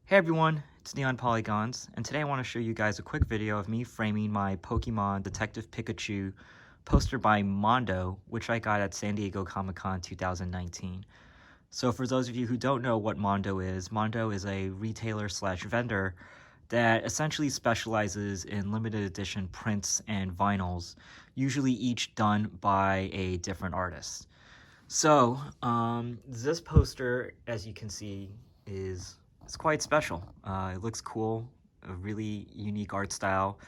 Hey everyone, it's Neon Polygons, and today I want to show you guys a quick video of me framing my Pokemon Detective Pikachu poster by Mondo, which I got at San Diego Comic-Con 2019. So for those of you who don't know what Mondo is a retailer slash vendor that essentially specializes in limited edition prints and vinyls, usually each done by a different artist. So this poster, as you can see, it's quite special. It looks cool, a really unique art style,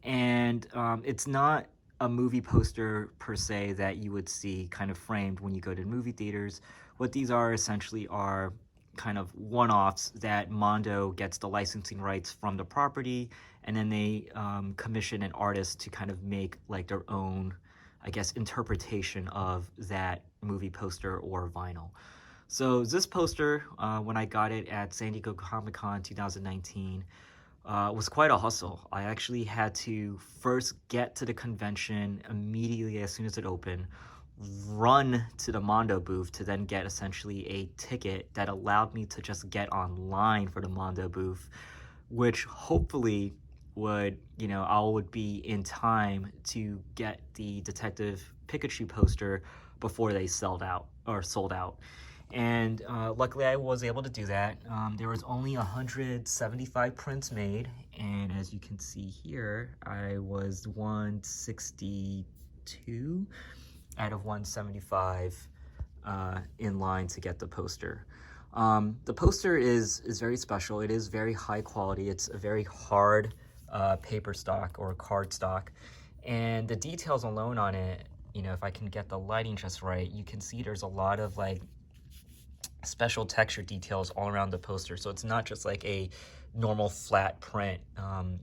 and it's not a movie poster per se that you would see kind of framed when you go to movie theaters. What these are essentially are kind of one-offs that Mondo gets the licensing rights from the property, and then they commission an artist to kind of make like their own, I guess, interpretation of that movie poster or vinyl. So this poster, when I got it at San Diego Comic-Con 2019, was quite a hustle. I actually had to first get to the convention immediately as soon as it opened, run to the Mondo booth to then get essentially a ticket that allowed me to just get online for the Mondo booth, which hopefully would, I would be in time to get the Detective Pikachu poster before they sold out. And luckily I was able to do that. There was only 175 prints made, and as you can see here, I was 162 out of 175 in line to get the poster. The poster is very special. It is very high quality. It's a very hard paper stock or card stock, and the details alone on it, if I can get the lighting just right, you can see there's a lot of like special texture details all around the poster. So it's not just like a normal flat print.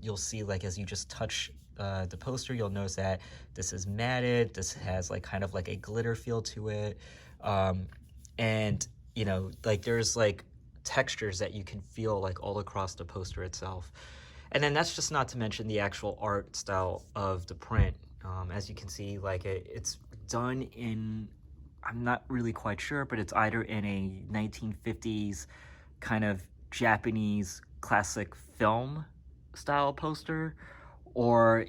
You'll see, like, as you just touch the poster, you'll notice that this is matted, this has like kind of like a glitter feel to it, and like there's like textures that you can feel like all across the poster itself. And then that's just not to mention the actual art style of the print. As you can see, like it's done in, I'm not really quite sure, but it's either in a 1950s kind of Japanese classic film style poster, or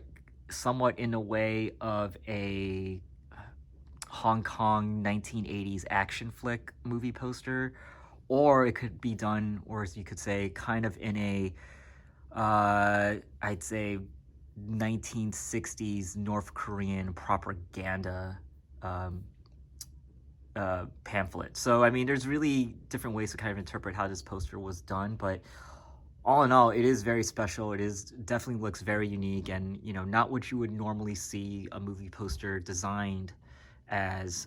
somewhat in the way of a Hong Kong 1980s action flick movie poster, or it could be done, or as you could say, kind of in a, I'd say 1960s North Korean propaganda pamphlet. So I mean, there's really different ways to kind of interpret how this poster was done, but all in all, it is very special. It is definitely looks very unique, and not what you would normally see a movie poster designed as.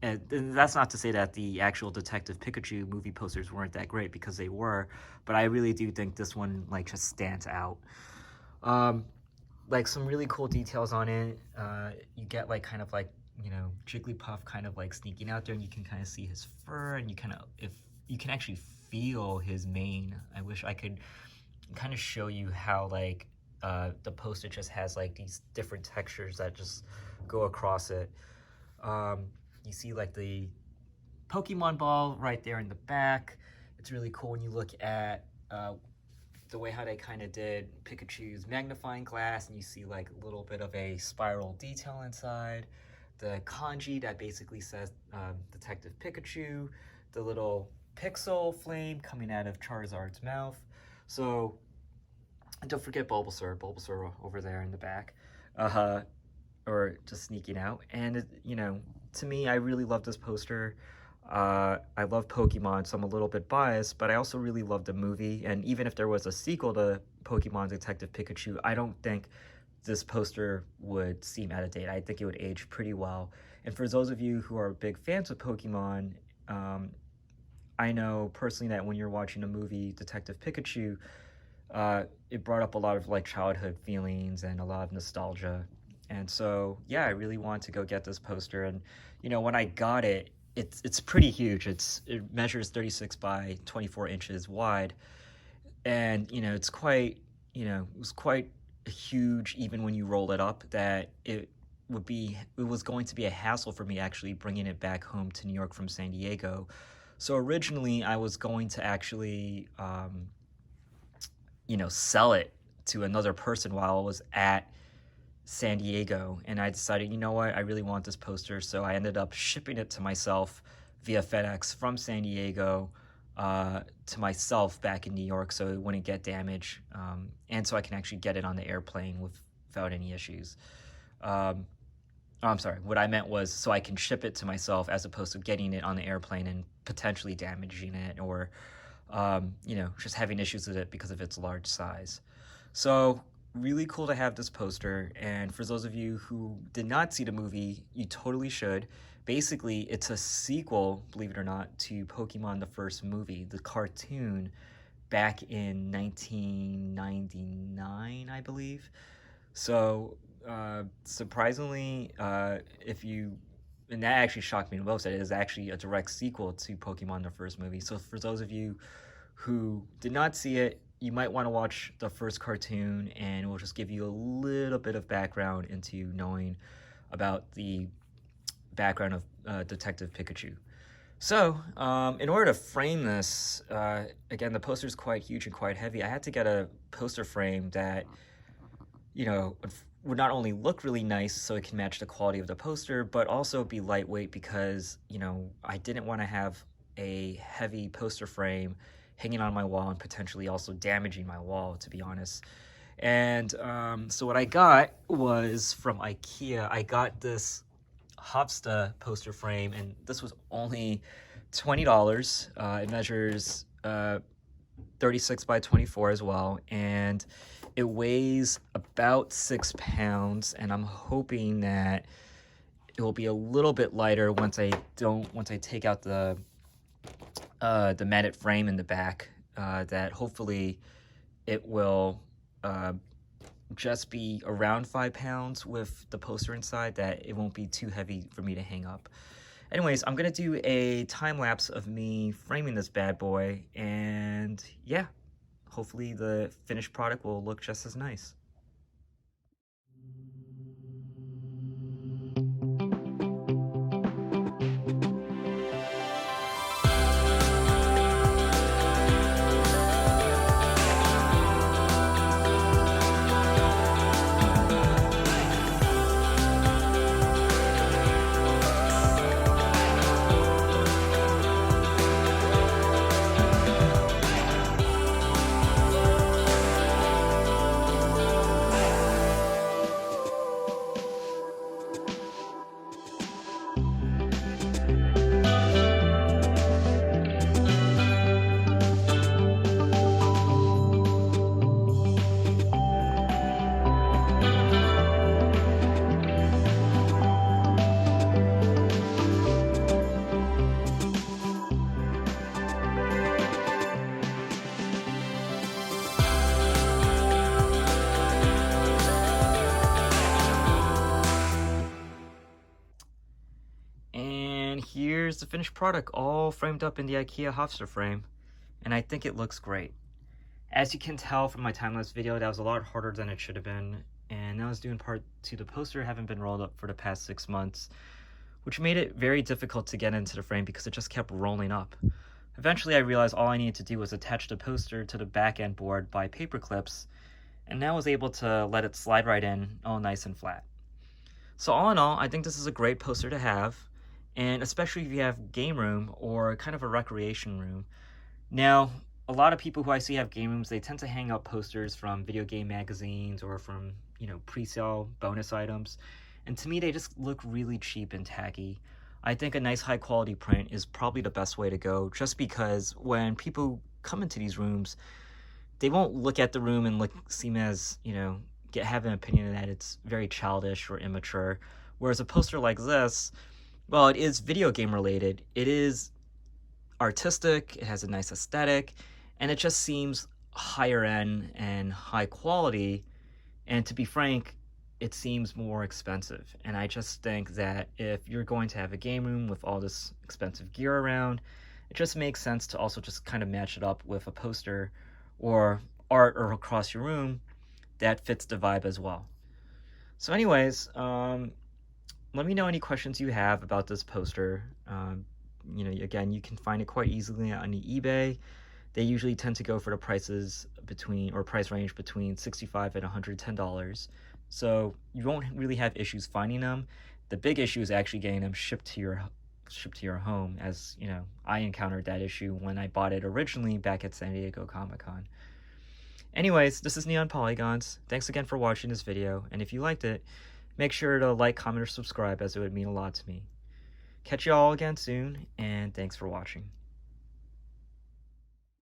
And that's not to say that the actual Detective Pikachu movie posters weren't that great, because they were, but I really do think this one like just stands out. Like some really cool details on it. You get like kind of like Jigglypuff kind of like sneaking out there, and you can kind of see his fur, and if you can actually feel his mane. I wish I could kind of show you how like the poster just has like these different textures that just go across it. You see like the Pokemon ball right there in the back. It's really cool when you look at the way how they kind of did Pikachu's magnifying glass, and you see like a little bit of a spiral detail inside. The kanji that basically says Detective Pikachu, the little pixel flame coming out of Charizard's mouth. So don't forget Bulbasaur over there in the back, or just sneaking out. And to me, I really love this poster. I love Pokemon, so I'm a little bit biased, but I also really love the movie. And even if there was a sequel to Pokemon Detective Pikachu, I don't think this poster would seem out of date. I think it would age pretty well. And for those of you who are big fans of Pokemon, I know personally that when you're watching a movie, Detective Pikachu, it brought up a lot of like childhood feelings and a lot of nostalgia. And so, yeah, I really wanted to go get this poster. And, when I got it, it's pretty huge. It measures 36 by 24 inches wide. And, it's quite, it was quite huge even when you roll it up, that it was going to be a hassle for me actually bringing it back home to New York from San Diego. So originally I was going to actually, sell it to another person while I was at San Diego, and I decided, you know what, I really want this poster, so I ended up shipping it to myself via FedEx from San Diego to myself back in New York, so it wouldn't get damaged, and so I can actually get it on the airplane without any issues. Um, I'm sorry, what I meant was so I can ship it to myself as opposed to getting it on the airplane and potentially damaging it or, just having issues with it because of its large size. So really cool to have this poster, and for those of you who did not see the movie, you totally should. Basically, it's a sequel, believe it or not, to Pokemon the first movie, the cartoon, back in 1999, I believe. So, surprisingly, if you, and that actually shocked me the most, that it is actually a direct sequel to Pokemon the first movie. So, for those of you who did not see it, you might want to watch the first cartoon, and it will just give you a little bit of background into knowing about the background of Detective Pikachu. So, in order to frame this, again, the poster is quite huge and quite heavy. I had to get a poster frame that would not only look really nice so it can match the quality of the poster, but also be lightweight because, I didn't want to have a heavy poster frame hanging on my wall and potentially also damaging my wall, to be honest. And so what I got was from Ikea. I got this Hovsta poster frame, and this was only $20. It measures 36 by 24 as well, and it weighs about 6 pounds, and I'm hoping that it will be a little bit lighter once I take out the matted frame in the back, that hopefully it will just be around 5 pounds with the poster inside, that it won't be too heavy for me to hang up. Anyways, I'm gonna do a time lapse of me framing this bad boy, and yeah, hopefully the finished product will look just as nice. And here's the finished product, all framed up in the Ikea Hovsta frame, and I think it looks great. As you can tell from my time-lapse video, that was a lot harder than it should have been, and that was due in part to the poster having been rolled up for the past 6 months, which made it very difficult to get into the frame because it just kept rolling up. Eventually I realized all I needed to do was attach the poster to the back end board by paper clips, and now I was able to let it slide right in, all nice and flat. So all in all, I think this is a great poster to have, and especially if you have game room or kind of a recreation room. Now, a lot of people who I see have game rooms, they tend to hang up posters from video game magazines or from, pre-sale bonus items. And to me, they just look really cheap and tacky. I think a nice high quality print is probably the best way to go, just because when people come into these rooms, they won't look at the room and seem as, have an opinion that it's very childish or immature. Whereas a poster like this, well, it is video game related. It is artistic, it has a nice aesthetic, and it just seems higher end and high quality. And to be frank, it seems more expensive. And I just think that if you're going to have a game room with all this expensive gear around, it just makes sense to also just kind of match it up with a poster or art or across your room that fits the vibe as well. So anyways, let me know any questions you have about this poster. you know, again, you can find it quite easily on eBay. They usually tend to go for the prices price range between $65 and $110. So you won't really have issues finding them. The big issue is actually getting them shipped to your home, as you know, I encountered that issue when I bought it originally back at San Diego Comic-Con. Anyways, this is Neon Polygons. Thanks again for watching this video, and if you liked it, make sure to like, comment, or subscribe, as it would mean a lot to me. Catch you all again soon, and thanks for watching.